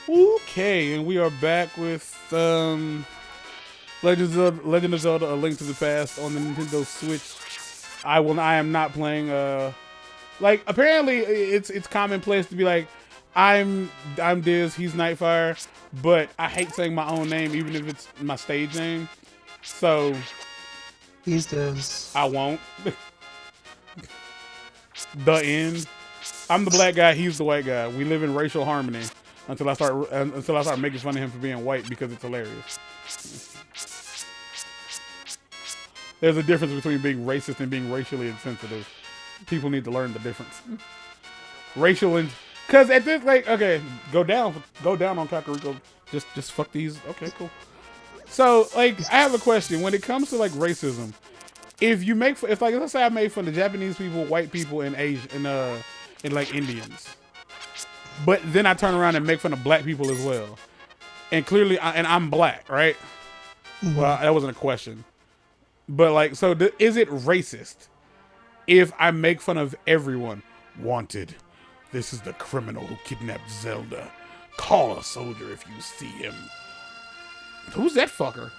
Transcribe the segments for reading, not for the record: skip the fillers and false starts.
Okay, and we are back with Legend of Zelda: A Link to the Past on the Nintendo Switch. I am not playing. Like apparently it's commonplace to be like, I'm Diz, he's Nightfire, but I hate saying my own name even if it's my stage name. So These days. I won't. The end. I'm the black guy. He's the white guy. We live in racial harmony until I start making fun of him for being white because it's hilarious. There's a difference between being racist and being racially insensitive. People need to learn the difference. Racial and because at this okay, go down on Kakariko. Just fuck these. Okay, cool. So I have a question when it comes to racism. If let's say I made fun of Japanese people, white people, and Asian and Indians, but then I turn around and make fun of black people as well, and clearly I'm black, right? Mm-hmm. Well, that wasn't a question, but is it racist if I make fun of everyone? Wanted. This is the criminal who kidnapped Zelda. Call a soldier if you see him. Who's that fucker?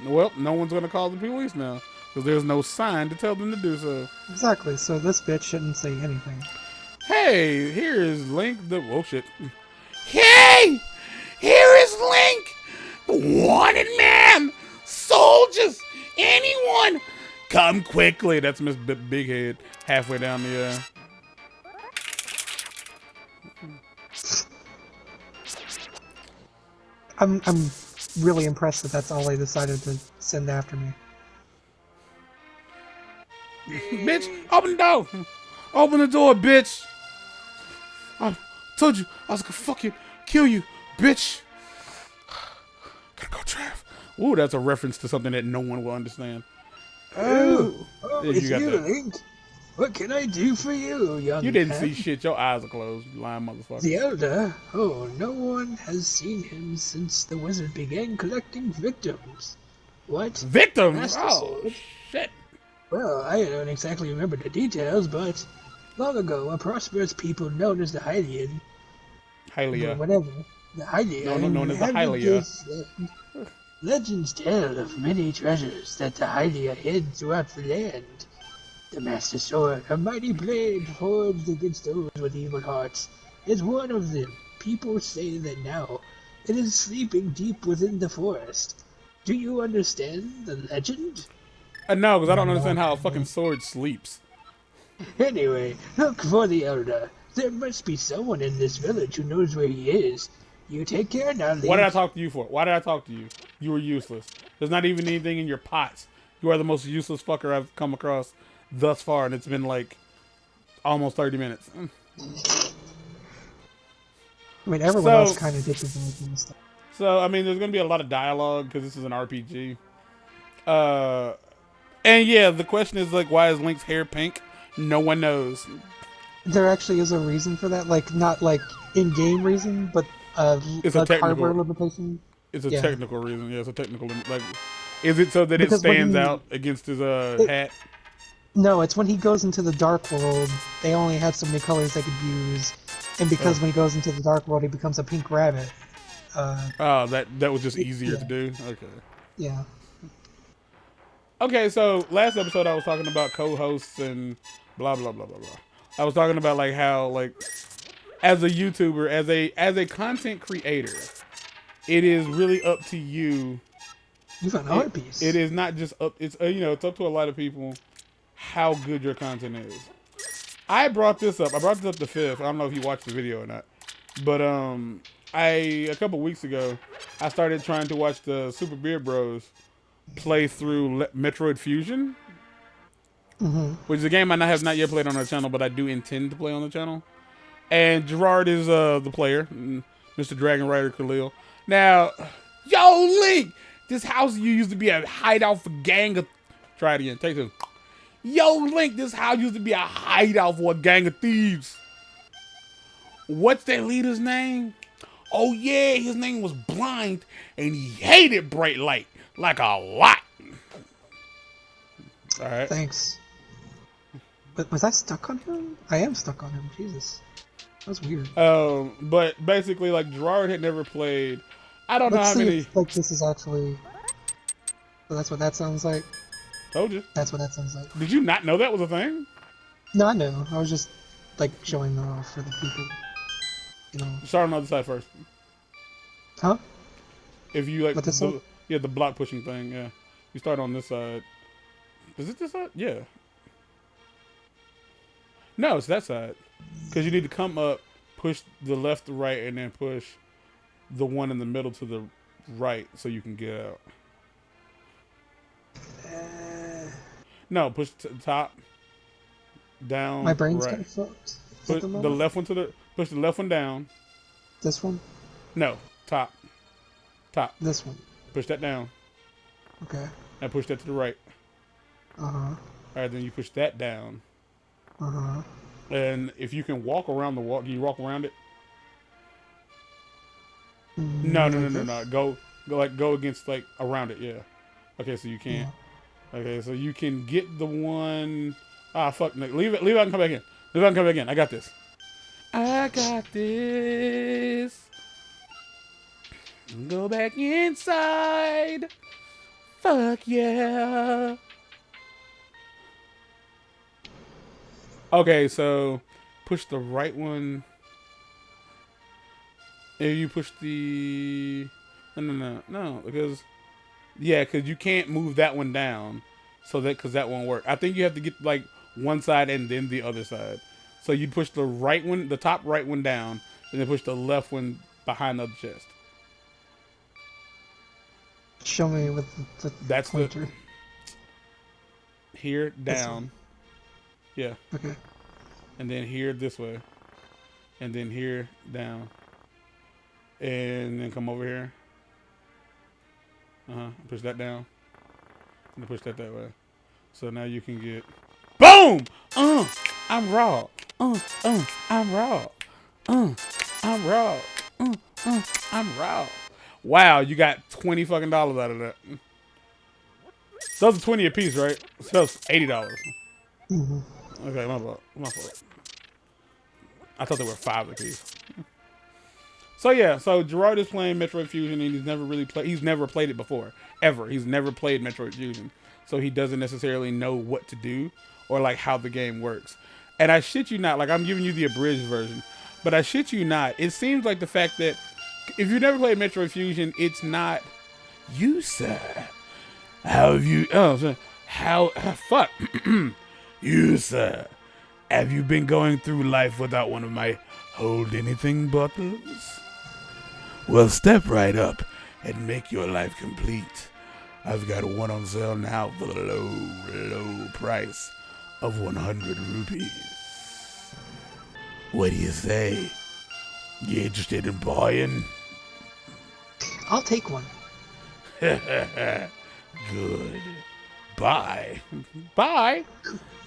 Well, no one's gonna call the police now because there's no sign to tell them to do so. Exactly, so this bitch shouldn't say anything. Hey, here is Link the... Oh, shit. Hey! Here is Link! The wanted man! Soldiers! Anyone! Come quickly! That's Miss Big Head halfway down the... I'm really impressed that that's all they decided to send after me. Bitch, open the door! Open the door, bitch! I told you I was gonna fucking kill you, bitch! Gotta go, Trav. Ooh, that's a reference to something that no one will understand. Oh, it's you got you, that. Link. What can I do for you, young You didn't man? see shit. Your eyes are closed, you lying motherfucker. Zelda? Oh, no one has seen him since the wizard began collecting victims. What? Victims? Master Oh, Sword? shit. Well, I don't exactly remember the details, but long ago, a prosperous people known as the Hylian, Hylia. whatever, the Hylian, No, known as the inhabited Hylia. this land. Legends tell of many treasures that the Hylia hid throughout the land. The Master Sword, a mighty blade forged against those with evil hearts, is one of them. People say that now it is sleeping deep within the forest. Do you understand the legend? No, because I don't understand how a fucking sword sleeps. Anyway, look for the Elder. There must be someone in this village who knows where he is. You take care now, Link. What did I talk to you for? Why did I talk to you? You were useless. There's not even anything in your pots. You are the most useless fucker I've come across thus far, and it's been almost 30 minutes. I mean, everyone else kind of did the same stuff. So, I mean, there's going to be a lot of dialogue because this is an RPG. And yeah, the question is why is Link's hair pink? No one knows. There actually is a reason for that, not in-game reason, but it's a technical hardware limitation. It's a technical reason. Yeah, it's a technical is it so that it stands out against his hat? No, it's when he goes into the Dark World. They only had so many colors they could use, and because when he goes into the Dark World, he becomes a pink rabbit. That was just easier to do. Okay. Yeah. Okay, so last episode I was talking about co-hosts and blah blah blah blah blah. I was talking about how as a YouTuber, as a content creator, it is really up to you. You found an art piece. It is not just up. It's it's up to a lot of people how good your content is. I brought this up. I brought this up the fifth. I don't know if you watched the video or not, but a couple weeks ago, I started trying to watch the Super Beard Bros play through Metroid Fusion, which is a game I have not yet played on our channel, but I do intend to play on the channel. And Gerard is the player, Mr. Dragon Rider Khalil. Now, yo, Link, this house you used to be a hideout for gang of... Try it again, take two. Yo, Link, this house used to be a hideout for a gang of thieves. What's that leader's name? Oh yeah, his name was Blind, and he hated bright light. Like a lot. Alright. Thanks. But was I stuck on him? I am stuck on him, Jesus. That's weird. But basically, like Gerard had never played. I don't know Let's how see many. if like this is actually. So that's what that sounds like. Told you. That's what that sounds like. Did you not know that was a thing? No, I know. I was just like showing that off for the people. You know. Start on the other side first. Huh? If you like What this side? yeah, the block pushing thing, yeah. You start on this side. Is it this side? Yeah. No, it's that side. Because you need to come up, push the left to right, and then push the one in the middle to the right so you can get out. No, push to the top, down, My brain's right. kind of fucked. Push the left one push the left one down. This one? No, top. This one. Push that down. Okay. And push that to the right. Uh-huh. Alright, then you push that down. Uh-huh. And if you can walk around the wall, can you walk around it? No. Go against like around it, yeah. Okay, so you can't. Yeah. Okay, so you can get the one. Ah, fuck. No, leave it out and come back in. Leave it out and come back in. I got this. I got this. Go back inside. Fuck yeah. Okay, so push the right one. If you push the no, because because you can't move that one down, so because that won't work. I think you have to get like one side and then the other side. So you push the right one, the top right one down, and then push the left one behind the other chest. Show me with the That's pointer. Here down. Yeah. Okay. And then here this way. And then here down. And then come over here. Push that down. And then push that way. So now you can get boom! I'm raw. I'm raw. I'm raw. I'm raw. Wow, you got $20 fucking out of that. Those are 20 a piece, right? So that's $80. Mm-hmm. Okay, my fault. I thought they were 5 a piece. So yeah, so Gerard is playing Metroid Fusion, and he's never played it before, ever. He's never played Metroid Fusion, so he doesn't necessarily know what to do or like how the game works. And I shit you not, like I'm giving you the abridged version, but I shit you not, it seems like the fact that if you've never played Metroid Fusion, it's not you, sir. How have you? Fuck. You, sir. Have you been going through life without one of my hold anything bottles? Well, step right up and make your life complete. I've got one on sale now for the low price of 100 rupees. What do you say? You interested in buying? I'll take one. Good. Bye. Bye.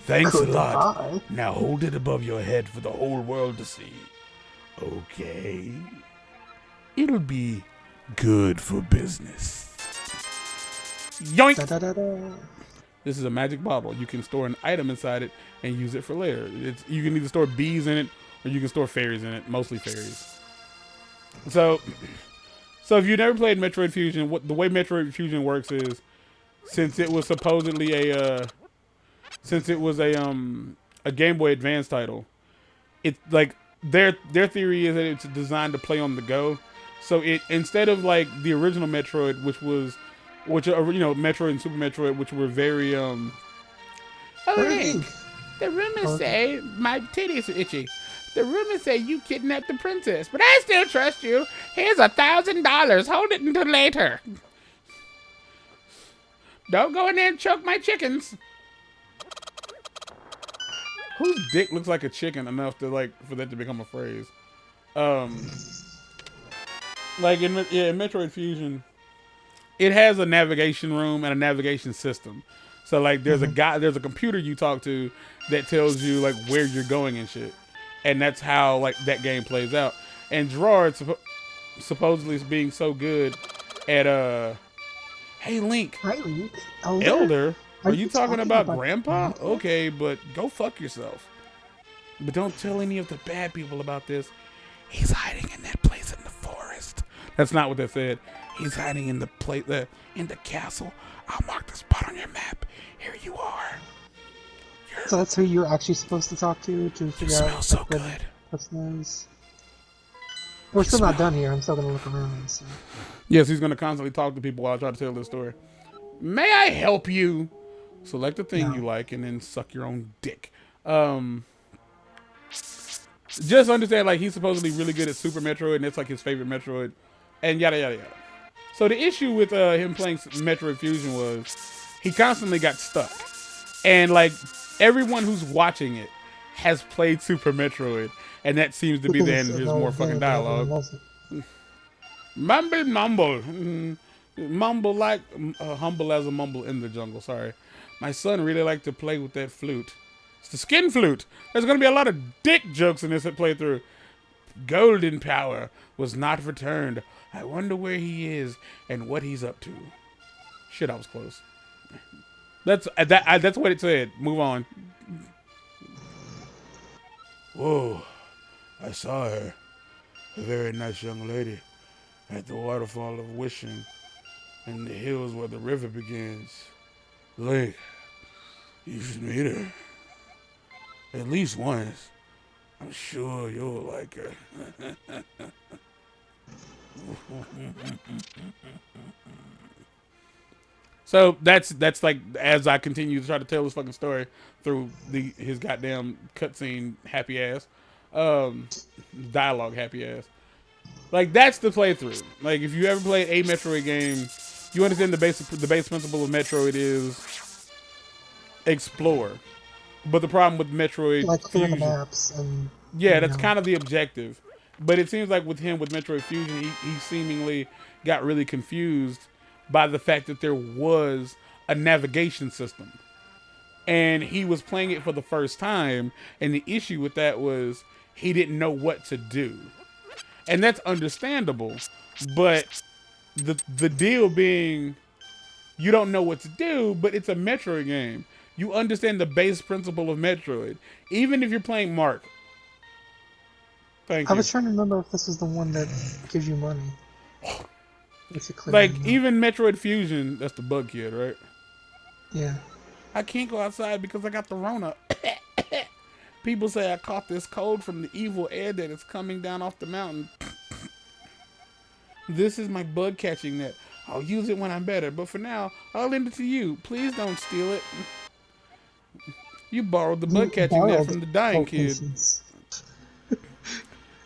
Thanks a lot. Goodbye. Now hold it above your head for the whole world to see. Okay? It'll be good for business. Yoink! Da, da, da, da. This is a magic bottle. You can store an item inside it and use it for later. You can either store bees in it or you can store fairies in it. Mostly fairies. So if you've never played Metroid Fusion, the way Metroid Fusion works is, since it was supposedly a Game Boy Advance title, it's like their theory is that it's designed to play on the go. So it, instead of like the original Metroid, Metroid and Super Metroid, which were very Oh, Link, the rumors say my titties are itchy. The rumors say you kidnapped the princess, but I still trust you. Here's $1,000. Hold it until later. Don't go in there and choke my chickens. Whose dick looks like a chicken enough to for that to become a phrase? Like in Metroid Fusion, it has a navigation room and a navigation system. So like there's there's a computer you talk to that tells you like where you're going and shit. And that's how like that game plays out. And Gerard supposedly is being so good at hey Link. Right, Link. Elder? Are you talking about Grandpa? Okay, but go fuck yourself. But don't tell any of the bad people about this. He's hiding in that place in the forest. That's not what they said. He's hiding in the place, in the castle. I'll mark the spot on your map. Here you are. So that's who you're actually supposed to talk to figure out Smells so what the good. person is. We're still not done here. I'm still gonna look around. So. Yes, he's going to constantly talk to people while I try to tell this story. May I help you? Select the thing you like and then suck your own dick. Just understand, like, he's supposedly really good at Super Metroid, and it's like his favorite Metroid, and yada yada yada. So the issue with him playing Metroid Fusion was he constantly got stuck, and like everyone who's watching it has played Super Metroid, and that seems to be the end of his more fucking dialogue. Mumble mumble, mumble like humble as a mumble in the jungle. Sorry, my son really liked to play with that flute. It's the skin flute. There's going to be a lot of dick jokes in this playthrough. Golden power was not returned. I wonder where he is and what he's up to. Shit, I was close. That's what it said. Move on. Whoa, I saw her. A very nice young lady at the waterfall of wishing in the hills where the river begins. Link, you should meet her. At least once. I'm sure you'll like her. So that's like, as I continue to try to tell this fucking story through his goddamn cutscene happy ass, dialogue happy ass. Like, that's the playthrough. Like, if you ever played a Metroid game, you understand the base principle of Metroid is explore. But the problem with Metroid like clear the Fusion, maps and that's kind of the objective. But it seems like with Metroid Fusion, he seemingly got really confused by the fact that there was a navigation system. And he was playing it for the first time, and the issue with that was he didn't know what to do. And that's understandable, but the deal being you don't know what to do, but it's a Metroid game. You understand the base principle of Metroid. Even if you're playing Mark. Thank you. I was trying to remember if this is the one that gives you money. Like, even Metroid Fusion, that's the bug kid, right? Yeah. I can't go outside because I got the Rona. People say I caught this cold from the evil air that is coming down off the mountain. This is my bug catching net. I'll use it when I'm better, but for now, I'll lend it to you. Please don't steal it. You borrowed the bug catching net from the dying kid.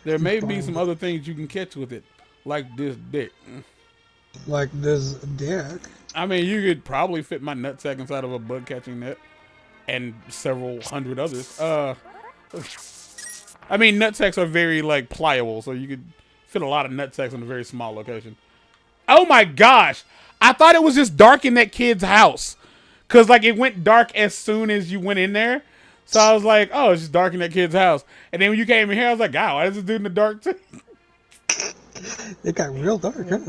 There may be some other things you can catch with it, like this dick. Like this dick? I mean, you could probably fit my nutsack inside of a bug catching net, and several hundred others. I mean, nutsacks are very like pliable, so you could fit a lot of nutsacks in a very small location. Oh my gosh! I thought it was just dark in that kid's house, cause like it went dark as soon as you went in there. So I was like, oh, it's just dark in that kid's house. And then when you came in here, I was like, God, why is this dude in the dark too? It got real dark, huh?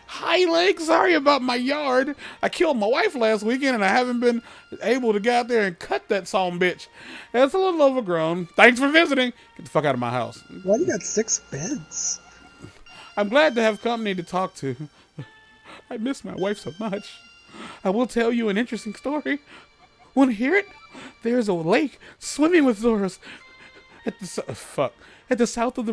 Hi, Link. Sorry about my yard. I killed my wife last weekend, and I haven't been able to get out there and cut that son bitch. It's a little overgrown. Thanks for visiting. Get the fuck out of my house. Why you got 6 beds? I'm glad to have company to talk to. I miss my wife so much. I will tell you an interesting story. Want to hear it? There's a lake swimming with Zoras at the south of the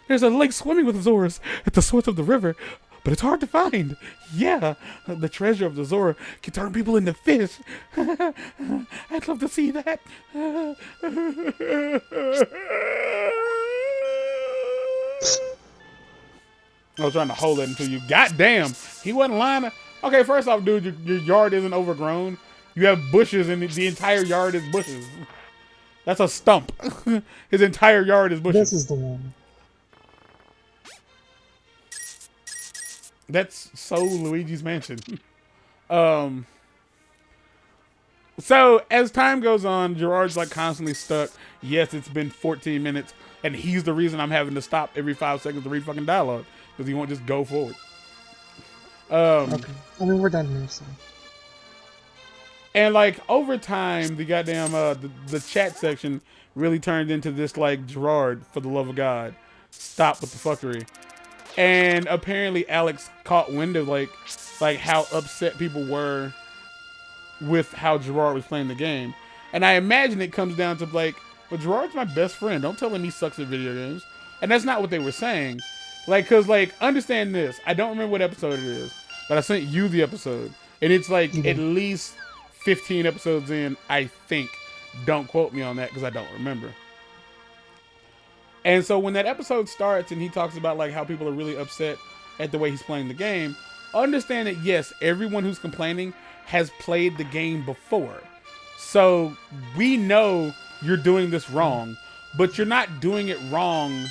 There's a lake swimming with Zoras at the source of the river, but it's hard to find. Yeah, the treasure of the Zora can turn people into fish. I'd love to see that. I was trying to hold it until you. Goddamn, he wasn't lying. Okay, first off, dude, your yard isn't overgrown. You have bushes, and the entire yard is bushes. That's a stump. His entire yard is bushes. This is the one. That's so Luigi's Mansion. So as time goes on, Gerard's like constantly stuck. Yes, it's been 14 minutes, and he's the reason I'm having to stop every 5 seconds to read fucking dialogue, because he won't just go forward. Okay. I mean, we're done here, so. And like over time, the goddamn the chat section really turned into this like Gerard, for the love of God, stop with the fuckery. And apparently Alex caught wind of like how upset people were with how Gerard was playing the game. And I imagine it comes down to like, well, Gerard's my best friend. Don't tell him he sucks at video games. And that's not what they were saying. Like, cause like, understand this. I don't remember what episode it is, but I sent you the episode. And it's like at least 15 episodes in, I think. Don't quote me on that because I don't remember. And so when that episode starts and he talks about like how people are really upset at the way he's playing the game, understand that yes, everyone who's complaining has played the game before. So we know you're doing this wrong, but you're not doing it wrong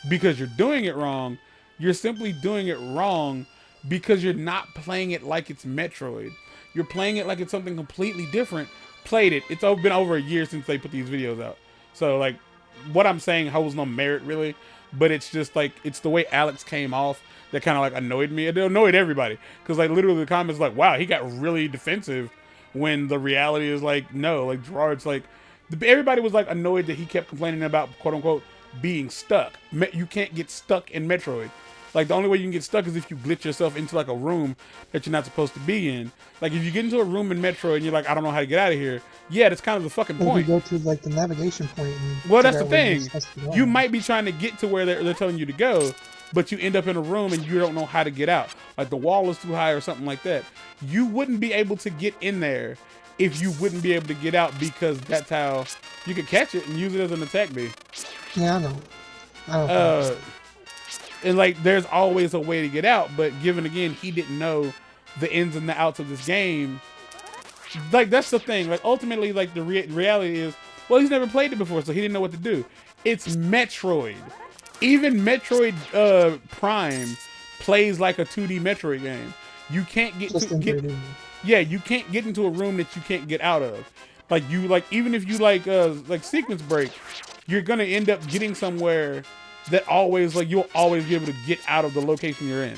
because you're doing it wrong. You're simply doing it wrong because you're not playing it like it's Metroid. You're playing it like it's something completely different. Played it. It's been over a year since they put these videos out. So like what I'm saying holds no merit really, but it's just like, it's the way Alex came off that kind of like annoyed me. It annoyed everybody because like literally the comments like, wow, he got really defensive, when the reality is like, no, like Gerard's like, everybody was like annoyed that he kept complaining about quote unquote being stuck. You can't get stuck in Metroid. Like the only way you can get stuck is if you glitch yourself into like a room that you're not supposed to be in. Like if you get into a room in Metroid and you're like, I don't know how to get out of here. Yeah, that's kind of the fucking point. You go to like the navigation point. And well, that's the thing. You might be trying to get to where they're telling you to go, but you end up in a room and you don't know how to get out. Like the wall is too high or something like that. You wouldn't be able to get in there if you wouldn't be able to get out, because that's how you could catch it and use it as an attack bee. Yeah, I know. I don't and like there's always a way to get out, but given again he didn't know the ins and the outs of this game. Like that's the thing. Like ultimately, like the reality is, well, he's never played it before, so he didn't know what to do. It's Metroid. Even Metroid Prime plays like a 2D Metroid game. You can't you can't get into a room that you can't get out of. Like you even if you like sequence break, you're gonna end up getting somewhere that always like you'll always be able to get out of the location you're in.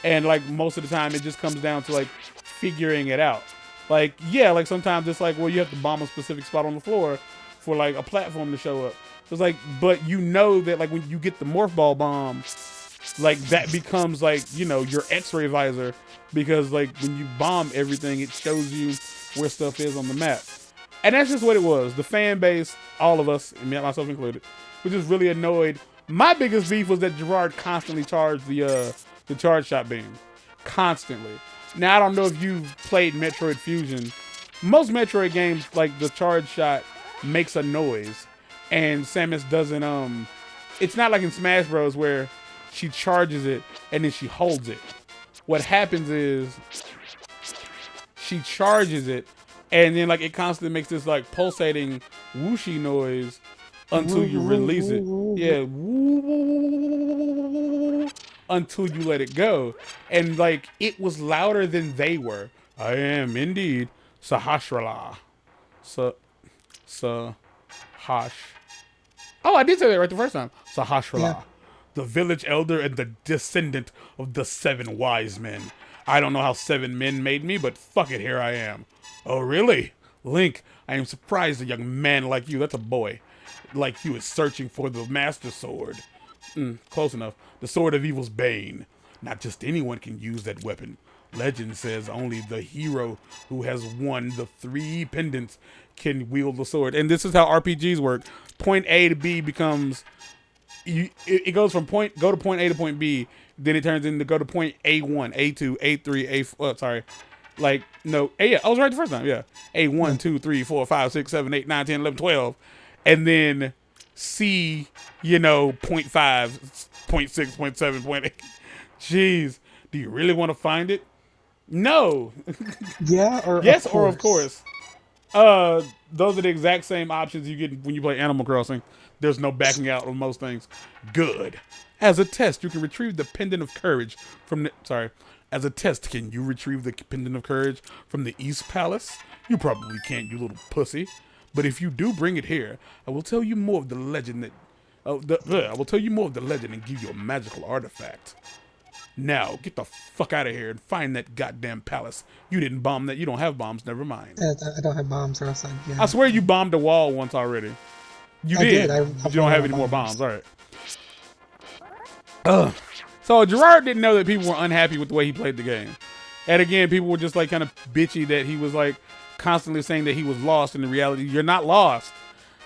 And like most of the time it just comes down to like figuring it out. Like yeah, like sometimes it's like, well, you have to bomb a specific spot on the floor for like a platform to show up. It's like, but you know that like when you get the morph ball bomb, like that becomes like, you know, your x-ray visor, because like when you bomb everything, it shows you where stuff is on the map. And that's just what it was. The fan base, all of us, and myself included, was just really annoyed. My biggest beef was that Gerard constantly charged the charge shot beam. Constantly. Now I don't know if you've played Metroid Fusion. Most Metroid games, like the charge shot makes a noise. And Samus doesn't, it's not like in Smash Bros. Where she charges it and then she holds it. What happens is she charges it and then like it constantly makes this like pulsating whooshy noise until you release it. Yeah, until you let it go. And like it was louder than they were. I am indeed Sahasrara. Hash. Oh, I did say that right the first time. Sahasrara. Yeah. The village elder and the descendant of the 7 wise men. I don't know how 7 men made me, but fuck it, here I am. Oh, really? Link, I am surprised a young man like you, that's a boy, like you is searching for the Master Sword. Close enough. The Sword of Evil's Bane. Not just anyone can use that weapon. Legend says only the hero who has won the 3 pendants can wield the sword. And this is how RPGs work. Point A to B becomes... It goes from go to point A to point B, then it turns into go to point A1, A2, A3, A4, sorry. Like, no, yeah, I was right the first time, yeah. A1, 2, 3, 4, 5, 6, 7, 8, 9, 10, 11, 12. And then C, you know, 0.5, 0.6, 0.7, 0.8. Jeez, do you really want to find it? No. Yeah, or yes, or of course. Those are the exact same options you get when you play Animal Crossing. There's no backing out on most things. Good. As a test, you can retrieve the Pendant of Courage from the... As a test, can you retrieve the Pendant of Courage from the East Palace? You probably can't, you little pussy. But if you do bring it here, I will tell you more of the legend that... I will tell you more of the legend and give you a magical artifact. Now, get the fuck out of here and find that goddamn palace. You didn't bomb that. You don't have bombs. Never mind. I don't have bombs, or else I swear you bombed a wall once already. You did. But you don't have any more bombs. All right. So Gerard didn't know that people were unhappy with the way he played the game. And again, people were just like kind of bitchy that he was like constantly saying that he was lost. And in reality, you're not lost.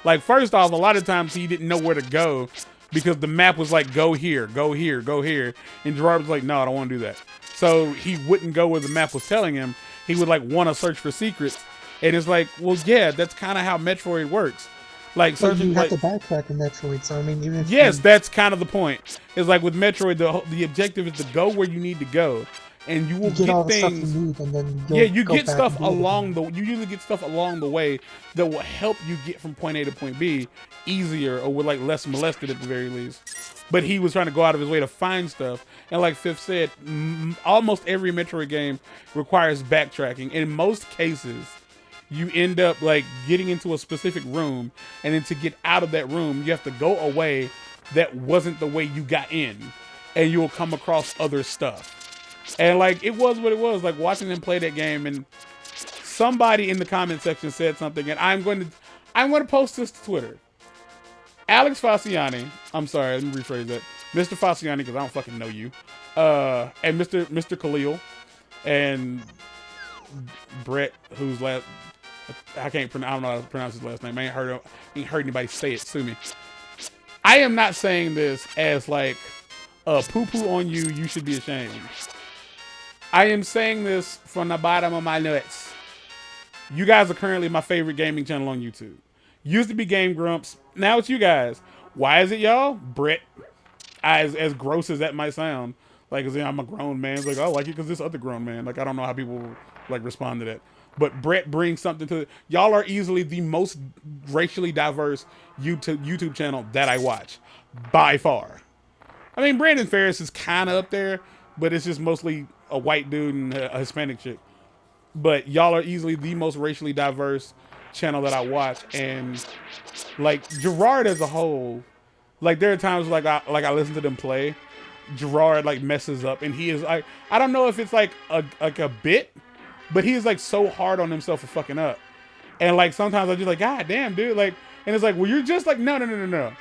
Like, first off, a lot of times he didn't know where to go because the map was like, go here, go here, go here. And Gerard was like, no, I don't want to do that. So he wouldn't go where the map was telling him. He would like want to search for secrets. And it's like, well, yeah, that's kind of how Metroid works. Like, searching, you have to backtrack in Metroid, so I mean, even if yes, that's kind of the point. It's like with Metroid, the objective is to go where you need to go, and you will get all things. The stuff you need, and then you get stuff along the. You usually get stuff along the way that will help you get from point A to point B easier, or with like less molested at the very least. But he was trying to go out of his way to find stuff, and like Fifth said, almost every Metroid game requires backtracking. In most cases, you end up like getting into a specific room, and then to get out of that room, you have to go away that wasn't the way you got in, and you'll come across other stuff. And like, it was what it was, like watching him play that game. And somebody in the comment section said something, and I'm going to post this to Twitter. Alex Fasciani, I'm sorry, let me rephrase that. Mr. Fasciani, because I don't fucking know you, and Mr. Khalil, and Brett, who's last. I don't know how to pronounce his last name. I ain't heard anybody say it. Sue me. I am not saying this as like a poo-poo on you. You should be ashamed. I am saying this from the bottom of my nuts. You guys are currently my favorite gaming channel on YouTube. Used to be Game Grumps. Now it's you guys. Why is it y'all? Brett. As gross as that might sound. Like, I'm a grown man. It's like, I like it because this other grown man. Like, I don't know how people like respond to that. But Brett brings something to it. Y'all are easily the most racially diverse YouTube channel that I watch. By far. I mean, Brandon Ferris is kind of up there, but it's just mostly a white dude and a Hispanic chick. But y'all are easily the most racially diverse channel that I watch. And like Gerard as a whole, like there are times like I listen to them play, Gerard like messes up, and he is like, I don't know if it's like a bit, but he is like so hard on himself for fucking up. And like sometimes I'm just like, God damn, dude, like, and it's like, well, you're just like, no.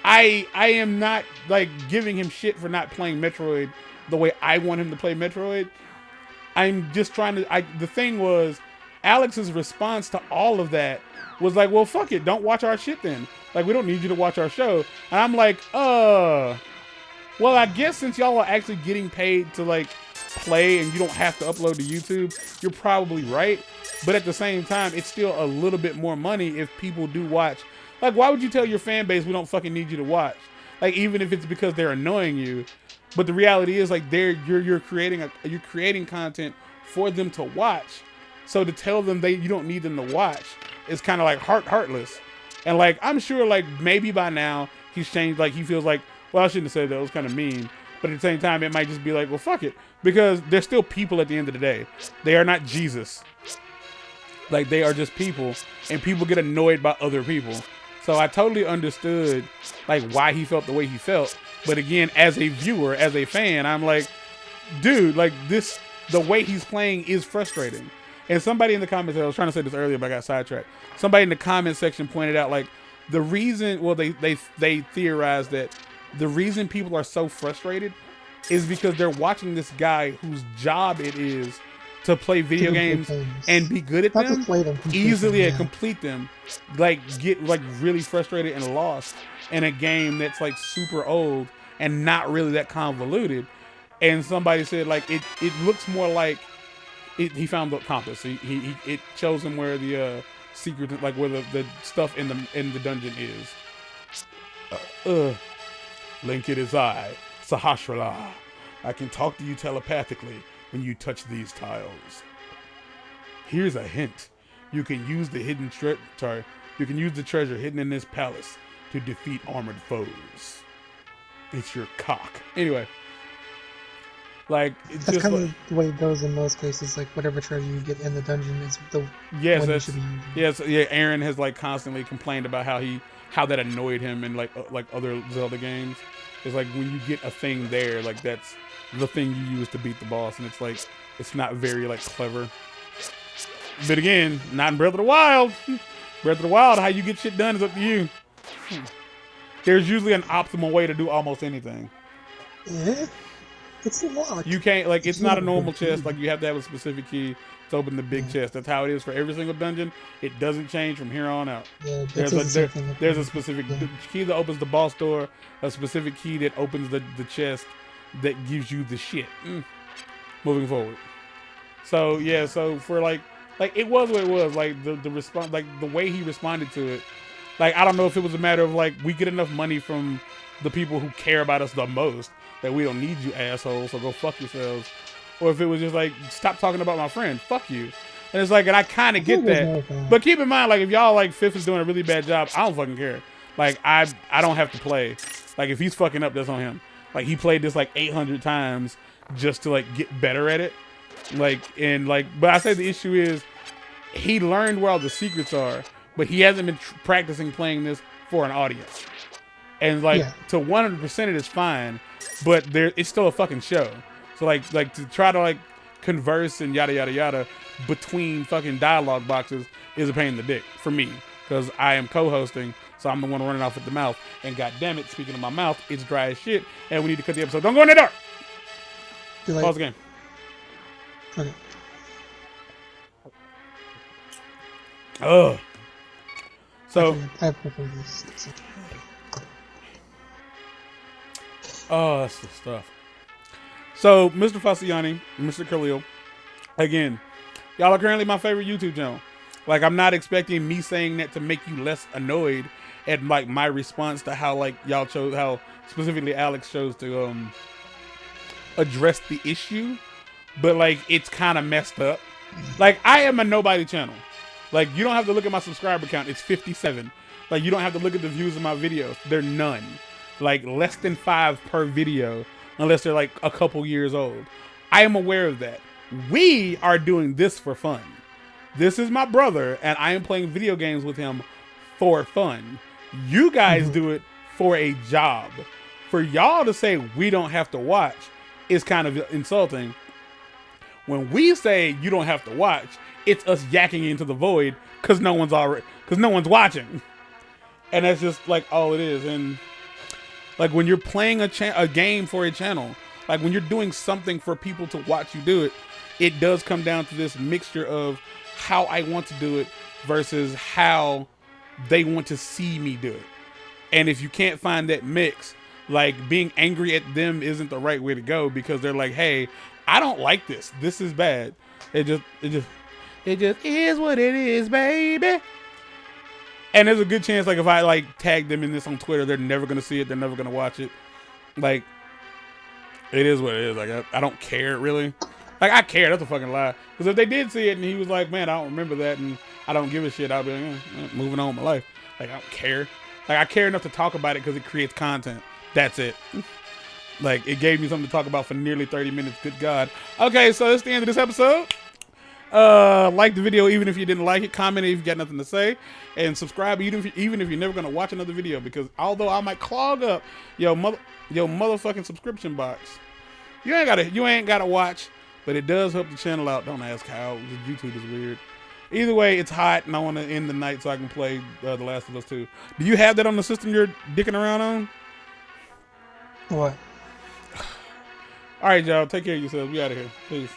I am not like giving him shit for not playing Metroid the way I want him to play Metroid. I'm just trying to. The thing was, Alex's response to all of that was like, well, fuck it, don't watch our shit then. Like, we don't need you to watch our show. And I'm like, well, I guess since y'all are actually getting paid to like play and you don't have to upload to YouTube, you're probably right. But at the same time, it's still a little bit more money if people do watch. Like, why would you tell your fan base we don't fucking need you to watch? Like, even if it's because they're annoying you. But the reality is, like, you're creating content for them to watch. So to tell them you don't need them to watch is kind of like heartless. And like, I'm sure like maybe by now he's changed. Like, he feels like, well, I shouldn't have said that. It was kind of mean. But at the same time, it might just be like, well, fuck it, because they're still people at the end of the day. They are not Jesus. Like, they are just people, and people get annoyed by other people. So I totally understood like why he felt the way he felt. But again, as a viewer, as a fan, I'm like, dude, like the way he's playing is frustrating. And somebody in the comments, I was trying to say this earlier, but I got sidetracked. Somebody in the comment section pointed out like the reason, well, they theorized that the reason people are so frustrated is because they're watching this guy whose job it is to play video games and be good at them, easily and complete them, like get like really frustrated and lost in a game that's like super old and not really that convoluted. And somebody said like it looks more like he found the compass. It shows him where the secret, like where the stuff in the dungeon is. Link, it is I, Sahasrara. I can talk to you telepathically when you touch these tiles. Here's a hint. You can use the you can use the treasure hidden in this palace to defeat armored foes. It's your cock. Anyway. Like, it's that's just kind like, of the way it goes in most cases. Like, whatever treasure you get in the dungeon is the one you should be using. Yeah, Aaron has like constantly complained about how that annoyed him in like other Zelda games. It's like when you get a thing there, like that's the thing you use to beat the boss, and it's like it's not very like clever. But again, not in Breath of the Wild. Breath of the Wild, how you get shit done is up to you. There's usually an optimal way to do almost anything. Yeah, it's a lot. You can't, like, it's not a normal chest. Like, you have to have a specific key to open the big chest. That's how it is for every single dungeon. It doesn't change from here on out. Yeah, There's a specific key that opens the boss door, a specific key that opens the chest that gives you the shit. Moving forward. So, yeah, so for, like, it was what it was. Like, the response, like, the way he responded to it. Like, I don't know if it was a matter of, like, we get enough money from the people who care about us the most that we don't need you assholes, so go fuck yourselves. Or if it was just like, stop talking about my friend, fuck you. And it's like, and I kind of get that. But keep in mind, like, if y'all, like, Fifth is doing a really bad job, I don't fucking care. Like, I don't have to play. Like, if he's fucking up, that's on him. Like, he played this, like, 800 times just to, like, get better at it. Like, and, like, but I say the issue is, he learned where all the secrets are, but he hasn't been practicing playing this for an audience. And like to 100% it is fine, but it's still a fucking show. So like to try to like converse and yada yada yada between fucking dialogue boxes is a pain in the dick for me, because I am co-hosting, so I'm the one running off at the mouth. And god damn it, speaking of my mouth, it's dry as shit, and we need to cut the episode. Don't go in the dark. Pause the game. Okay. Ugh. So, I prefer this. Oh, that's the stuff. So, Mr. Faciani, Mr. Khalil, again, y'all are currently my favorite YouTube channel. Like, I'm not expecting me saying that to make you less annoyed at like my response to how like y'all chose, how specifically Alex chose to address the issue, but like it's kind of messed up. Like, I am a nobody channel. Like, you don't have to look at my subscriber count. It's 57. Like, you don't have to look at the views of my videos. They're none. Like, less than 5 per video, unless they're, like, a couple years old. I am aware of that. We are doing this for fun. This is my brother, and I am playing video games with him for fun. You guys do it for a job. For y'all to say we don't have to watch is kind of insulting. When we say you don't have to watch, it's us yakking into the void because no one's watching, and that's just like all it is. And like when you're playing a game for a channel, like when you're doing something for people to watch you do it, it does come down to this mixture of how I want to do it versus how they want to see me do it. And if you can't find that mix, like being angry at them isn't the right way to go, because they're like, hey, I don't like this. This is bad. It just is what it is, baby. And there's a good chance, like, if I, like, tag them in this on Twitter, they're never going to see it. They're never going to watch it. Like, it is what it is. Like, I don't care, really. Like, I care. That's a fucking lie. Because if they did see it and he was like, man, I don't remember that and I don't give a shit, I'll be like, moving on with my life. Like, I don't care. Like, I care enough to talk about it because it creates content. That's it. Like, it gave me something to talk about for nearly 30 minutes. Good God. Okay, so that's the end of this episode. Like the video even if you didn't like it, comment if you got nothing to say, and subscribe even if you're never gonna watch another video, because although I might clog up your motherfucking subscription box, you ain't gotta watch, but it does help the channel out. Don't ask how. YouTube is weird. Either way, it's hot and I want to end the night so I can play The Last of Us 2. Do you have that on the system you're dicking around on? What? All right, y'all, take care of yourselves. We out of here. Peace.